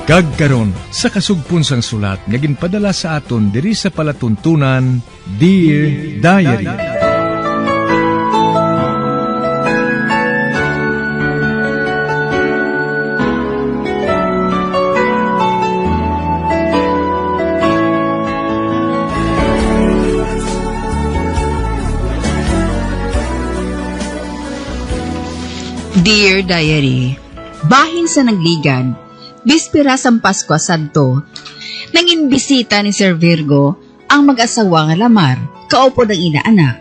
Kag karon sa kasugpon sang sulat nga ginpadala sa aton diri sa palatuntunan, Dear Diary. Dear Diary, bahin sa nagligad, bispera sang Pasko Santo, nanginbisita ni Sir Virgo ang mag-asawa nga lamar, kaupo ng inaanak.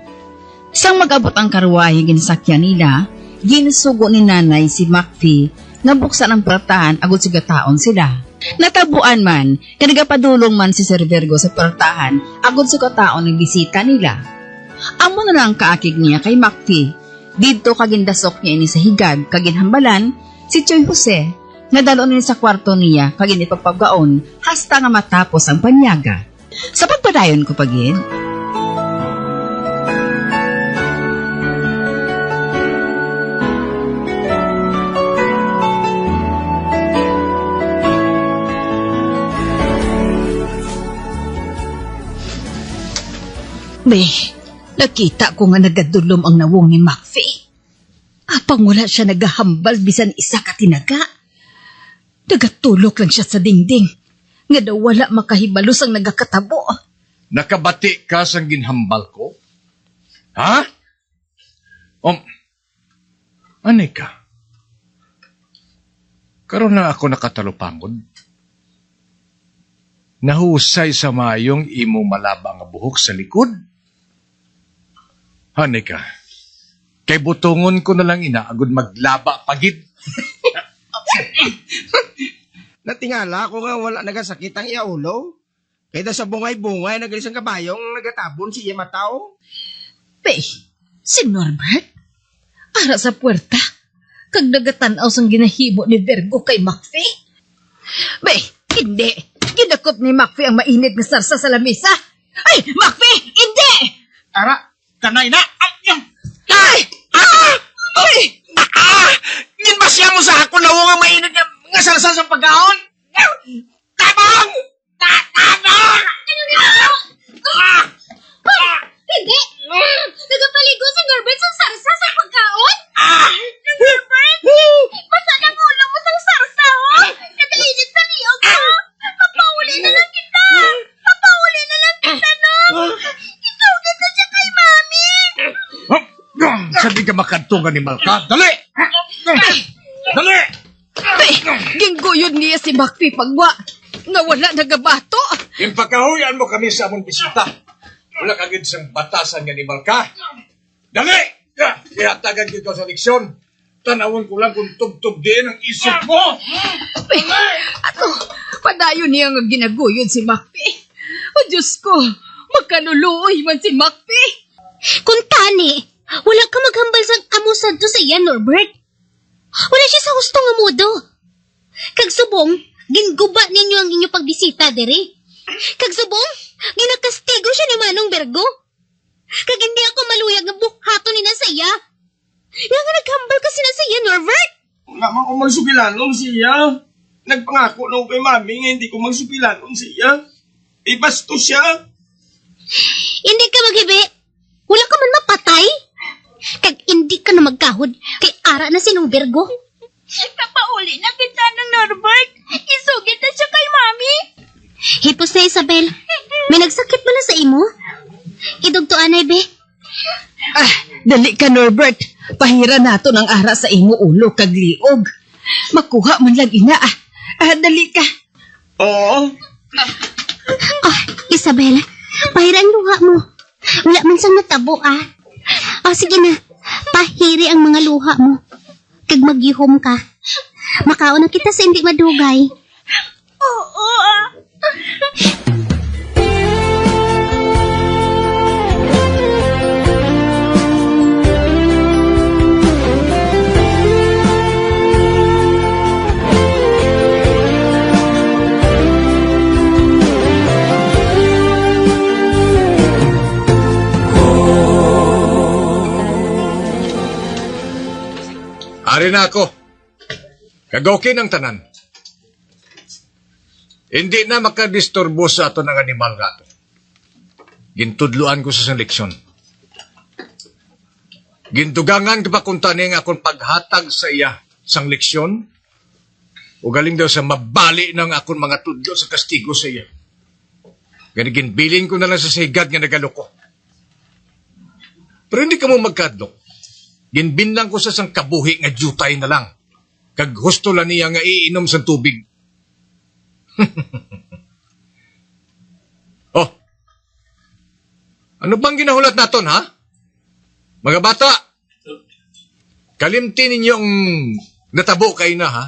Sang mag-abot ang karwahe ginsakyan nila, ginsugo ni nanay si Macfi nga buksan ang pratahan agud sigataon sila. Natabuan man, kanagapadulong man si Sir Virgo sa pratahan agud sigataon ng bisita nila. Amo na lang kaakig niya kay Macfi. Dito kagindasok niya ini sa higad, kaginhambalan, si Choy Jose, nadalo niya sa kwarto niya, kagin ipagpagaon, hasta nga matapos ang panyaga. Sa pagpadayon ko pagin. Nakita ko nga nagadulom ang nawong ni Macfi. Apang wala siya nagahambal bisan isa ka tinaga. Nagatulok lang siya sa dingding. Nga daw wala makahibalos ang nagakatabo. Nakabati ka sang ginhambal ko? Ha? Anay ka? Karon na ako nakatalupangod. Nahusay sa mayong imo malabang nga buhok sa likod. Hanay ka, kay butungon ko na lang inaagod maglaba pagid. Natingala ko nga wala nagasakit ang iaulo. Kaya sa bungay-bungay nagalisang kabayong nagatabon si iya matao. Si Norbert? Ara sa puwerta, kag nagatanaw sang ginahibo ni Virgo kay Macfi. Hindi. Ginakot ni Macfi ang mainit na sarsa sa lamisa. Ay, Macfi, hindi! Ara, kanay na! Ginbasya mo sa ako na nga mainit nga sarsa sa pagkaon! Tabang! Tabang! Hindi! Nagapaligo si Norbert sa sarsa sa pagkaon? Norbert! Basta ng ulo mo sa sarsa, oh! Nagainit sa niyog, oh! Papauli na lang kita! Papauli na lang kita, no! Isugat na siya kay Mami! Sabi ka makantungan ni Malka. Dali! Dali! Gingguyod niya si Macfi pagwa. Nga wala nagabato. Impakahuyan mo kami sa among bisita. Wala kagid sang batasan nga ni Malka. Dali! Ihatagan kita sa leksyon. Tanawon ko lang kung tubtub din ang isip mo. Padayon niya nga ginaguyod si Macfi. O Diyos ko, magkaluluoy man si Macfi. Kung tani, wala ka maghambal sa amo santo sa iya, Norbert. Wala siya sa hustong nga modo. Kag subong, ginguba ninyo ang inyo pagbisita, dere. Kag subong, ginakastigo siya ni Manong Virgo. Kag hindi ako maluyag nga bukhato ni na sa iya. Nga nga naghambal kasi na sa iya, Norbert. Nga man ko magsupilanon siya. Nagpangako na kay Mami nga hindi ko magsupilanon siya. Ibasto siya. Hindi ka maghibi. Wala ka man mapatay. Kag hindi ka na magkahod kay ara na sinong Virgo. Papauli na kita ng Norbert. Isugit na siya kay Mami. Hipos na Isabel. May nagsakit ba na sa imo? Idugtuan na be. Dali ka Norbert. Pahira nato ng ara sa imo ulo kag liog. Makuha man lang ina. Dali ka. Oo. Isabel, pahira ang luha mo. Wala man sang natabo sige na. Pahiri ang mga luha mo. Kag magyihom ka. Makaon na kita sa hindi madugay. Oo. Ari na ako. Kagokin ang tanan. Hindi na makadisturbo sa ato ng animal nga to. Gintudluan ko sa seleksyon. Gintugangan ka pa kung taning akong paghatag sa iya sang leksyon. O galing daw sa mabali ng akong mga tudlo sa kastigo sa iya. Ganigin, bilin ko na lang sa sigad nga nagaloko. Pero hindi ka mo magkadlok. Ginbinlang ko sa sang kabuhi nga jutay na lang. Kag husto lang niya nga iinom sa tubig. Oh, ano bang ginahulat naton, ha? Mga bata, kalimtin ninyo ang natabo kayo na, ha?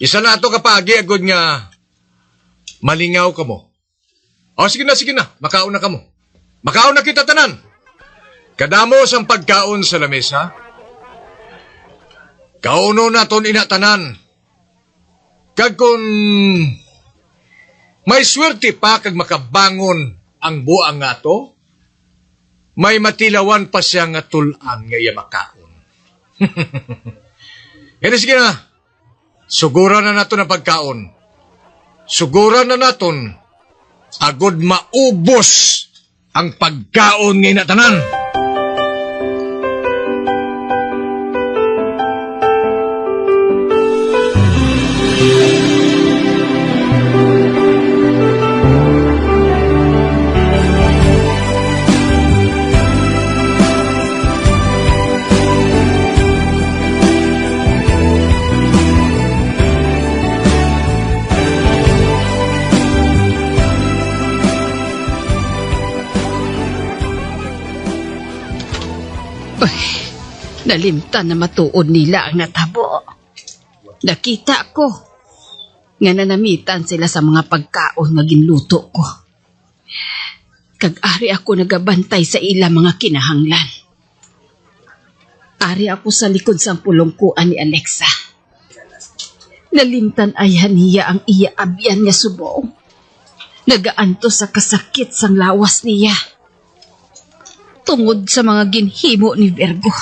Isa na ito kapagi agad nga malingaw ka mo. O, sige na, makaon na ka mo. Makaon na kita tanan. Kadamo sang pagkaon sa lamesa. Kauno naton inatanan. Kag kung may swerte pa kag makabangon ang buang nga to, may matilawan pa siya nga tulan nga iya makaon. Kaya sige na, suguran na naton ang pagkaon. Suguran na naton agod maubos ang pagkaon nga inatanan. Nalimtan na matuod nila ang natabo. Nakita ko nga nanamitan sila sa mga pagkaon nga ginluto ko. Kag-ari ako nagabantay sa ila mga kinahanglan. Ari ako sa likod sang pulongkuan ni Alexa. Nalimtan ayhan niya ang iya abyan nga subong. Nagaanto sa kasakit sang lawas niya. Tungod sa mga ginhimo ni Virgo.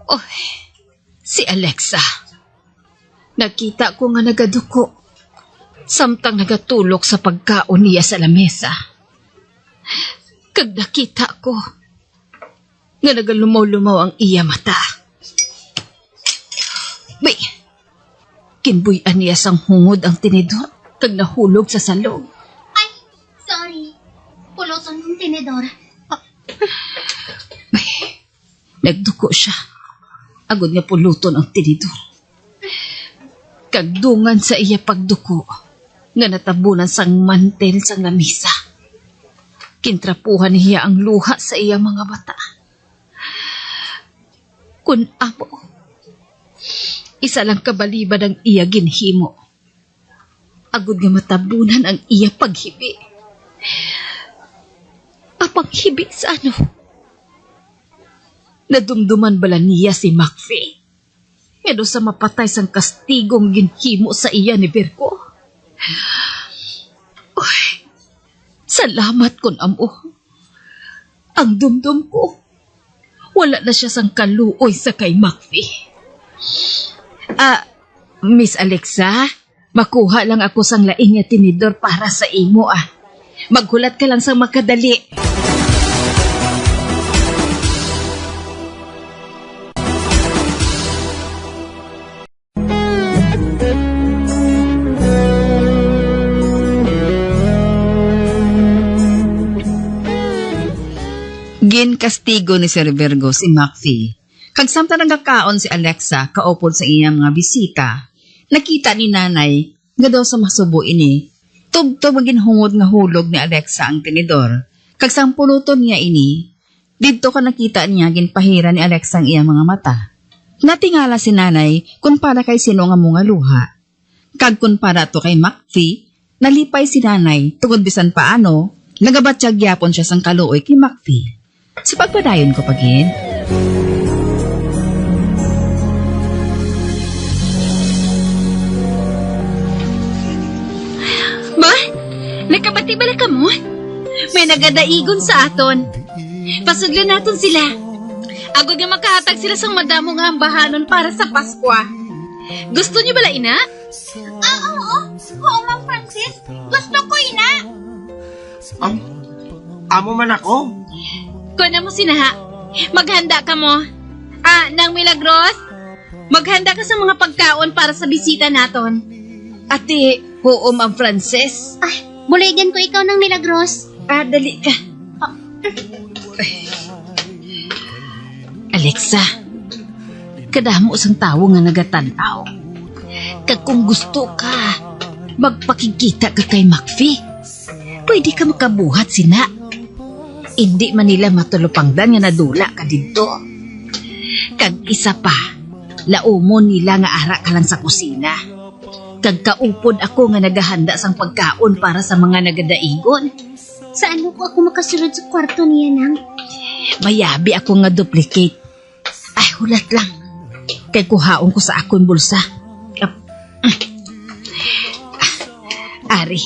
Oh, si Alexa. Nakita ko nga nagaduko. Samtang nagatulok sa pagkaon niya sa lamesa. Kag nakita ko nga nagalumaw-lumaw ang iya mata. Bay, kinbuyan niya sang hungod ang tinidor kag nahulog sa salong. Ay, sorry. Pulutan ng tinidor. Bay, nagduko siya. Agod nga puluton ang tinidor. Kagdungan sa iya pagduko nga natabunan sang mantel sang lamisa. Kintrapuhan niya ang luha sa iyang mga mata. Kun amo, isa lang kabalibad ang iya ginhimo. Agod nga matabunan ang iya paghibi. Apang hibi sa ano? Nadumduman bala niya si Macfie. Edo sa mapatay sang kastigong ginhimo sa iya ni Virgo. Uy, salamat kun amo. Ang dumdum ko, wala na siya sang kaluoy sa kay Macfie. Miss Alexa, makuha lang ako sang laing nga tinidor para sa imo Maghulat ka lang sang makadali. Ginkastigo ni Sir Virgo si Macfie. Kag samtang nagkakaon si Alexa kaupod sa iyang mga bisita, nakita ni nanay nga daw sa masubo ini. Tubtob ang ginhungod nga hulog ni Alexa ang tinidor. Kag sang puluton niya ini, dito ka nakita niya ginpahira ni Alexa ang iyang mga mata. Natingala si nanay kung para kay sino nga mga luha. Kag kung para to kay Macfie, nalipay si nanay tungod bisan paano, nagabatsyag yapon siya sang kaluoy kay Macfie. Si pagpadayon ko pagin. Ma, nakabati bala ka mo? May nagadaigon sa aton. Pasudlan naton sila. Agod nga makahatag sila sang madamo nga ambahanon para sa Paskwa. Gusto niyo bala, ina? Oo. Oo Francis. Gusto ko, ina. Amo man ako. Kuna mo sinaha. Maghanda ka mo. Nang Milagros, maghanda ka sa mga pagkaon para sa bisita naton. Ate, oo, Ma'am Frances. Ay, buligan ko ikaw ng Milagros. Dali ka. Alexa, kadamo sang tawo nga nagatanaw. Kag kung gusto ka, magpakikita ka kay Macfi. Pwede ka makabuhat sina. Hindi man nila matulupangdan nga nadula ka dito. Kag isa pa, laumon nila nga ara ka lang sa kusina. Kag kaupod ako nga naghahanda sang pagkaon para sa mga nagadaigon. Saan mo ko ako makasulod sa kwarto niya nang? Mayabi ako nga duplicate. Ay, hulat lang. Kay kuhaon ko sa akong bulsa. Ari,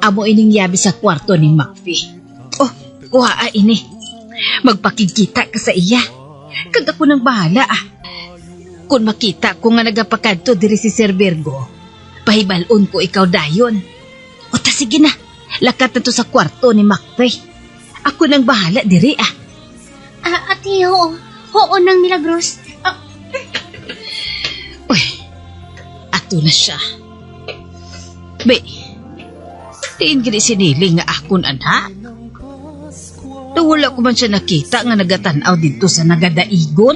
amo ining yabi sa kwarto ni Macfi. Oh, kuha ini. Magpakikita ka sa iya. Kag ako nang bahala Kung makita ko nga nagapakadto diri si Sir Virgo, pahibalon ko ikaw dayon. O ta sige na, lakat na to sa kwarto ni Macfi. Ako nang bahala diri Ate, oo. Oo nang Milagros. Uy, ato na siya. Be, tiin gini siniling nga akon ana. Wala ko man siya nakita nga nagatanaw dito sa nagadaigon.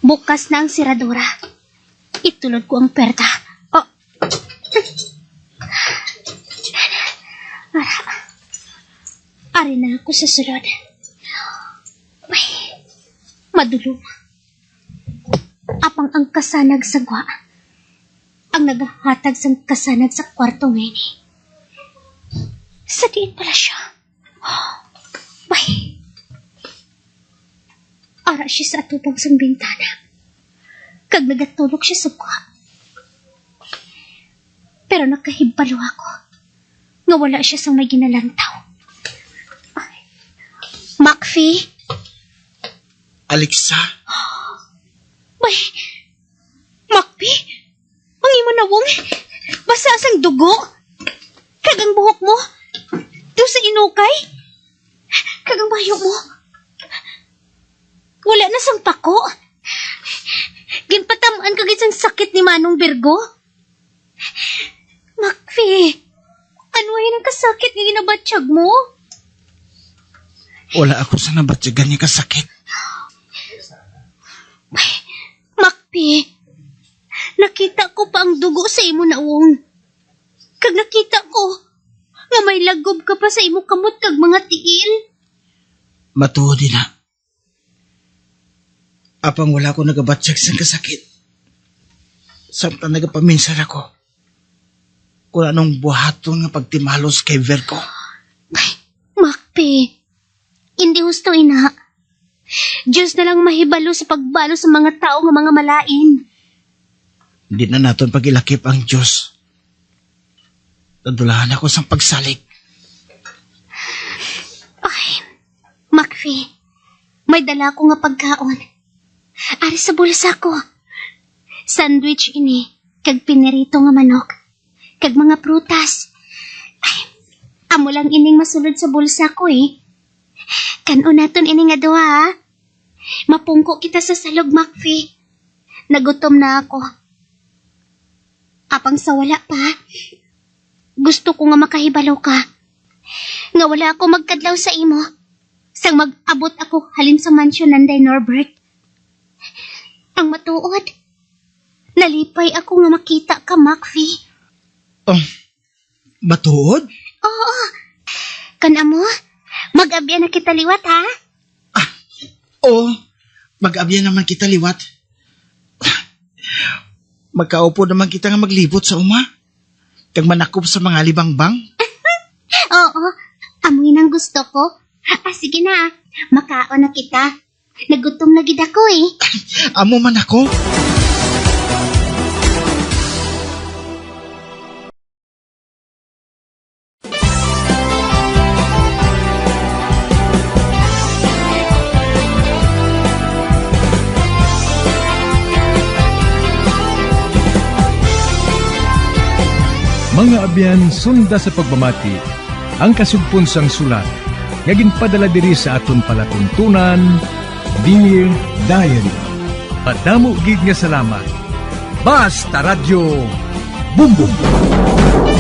Bukas na ang siradura. Itulod ko ang perta. Ari na ako sa sulod. Ay, madulong. Apang ang kasanag sa gwa. Ang naghahatag sa kasanag sa kwarto ngayon. Sa diin pala siya. Ay, ara siya sa atubang sang bintana. Kag nagatulog siya sa kwa. Pero nakahibalo ako nga wala siya sang may ginalantaw. Macfi? Alexa? May, Macfi? Ang imo nawong basa sang dugo? Kag ang buhok mo? Do sa inukay? Kag ang bayo mo? Wala na sang pako. Ginpatamaan kagit sang sakit ni Manong Virgo. Macfi, ano yan ang kasakit nga ginabatsyag mo? Wala ako sa nabatyagan niya kasakit. Macfi, nakita ko pa ang dugo sa imo naong. Kag nakita ko nga may lagob ka pa sa imo kamot kag mga tiil. Matuod din na. Apang wala ko nagabatsyag sa kasakit. Samtang nagapaminsan ako. Kung anong buhaton nga pagtimalos kay Virgo. Macfi, hindi husto ina. Diyos na lang mahibalo sa pagbalo sa mga tao nga mga malain. Hindi na naton pagilakip ang Diyos. Nadulahan ako sa pagsalig. Ay, Macfi, may dala ko nga pagkaon. Ari sa bulsa ko. Sandwich ini, kag pinirito nga manok, kag mga prutas. Ay, amo lang ining masulod sa bulsa ko Kanon naton ini nga duha Mapungko kita sa salog, Macfi. Nagutom na ako. Apang sa wala pa, gusto ko nga makahibalo ka. Nga wala ako magkadlaw sa imo. Sang mag-abot ako halin sa mansyon nanday Norbert. Ang matuod, nalipay ako nga makita ka, Macfi. Matuod? Oo. Kanamo, mag-abya na kita liwat, ha? Oo, mag-abya naman kita liwat. Magkaupo naman kita nga maglibot sa uma. Kag manakop sa mga libangbang. Oo, amo amin ang gusto ko. Sige na, makaon na kita. Nagutom na gid ako eh. Amo man ako. Mga abyan, sunda sa pagmamati, ang kasugpon sang sulat, nga ginpadala diri sa aton palatuntunan, Dear Diary. Padamo gid nga salamat. Basta Radio Bumbum.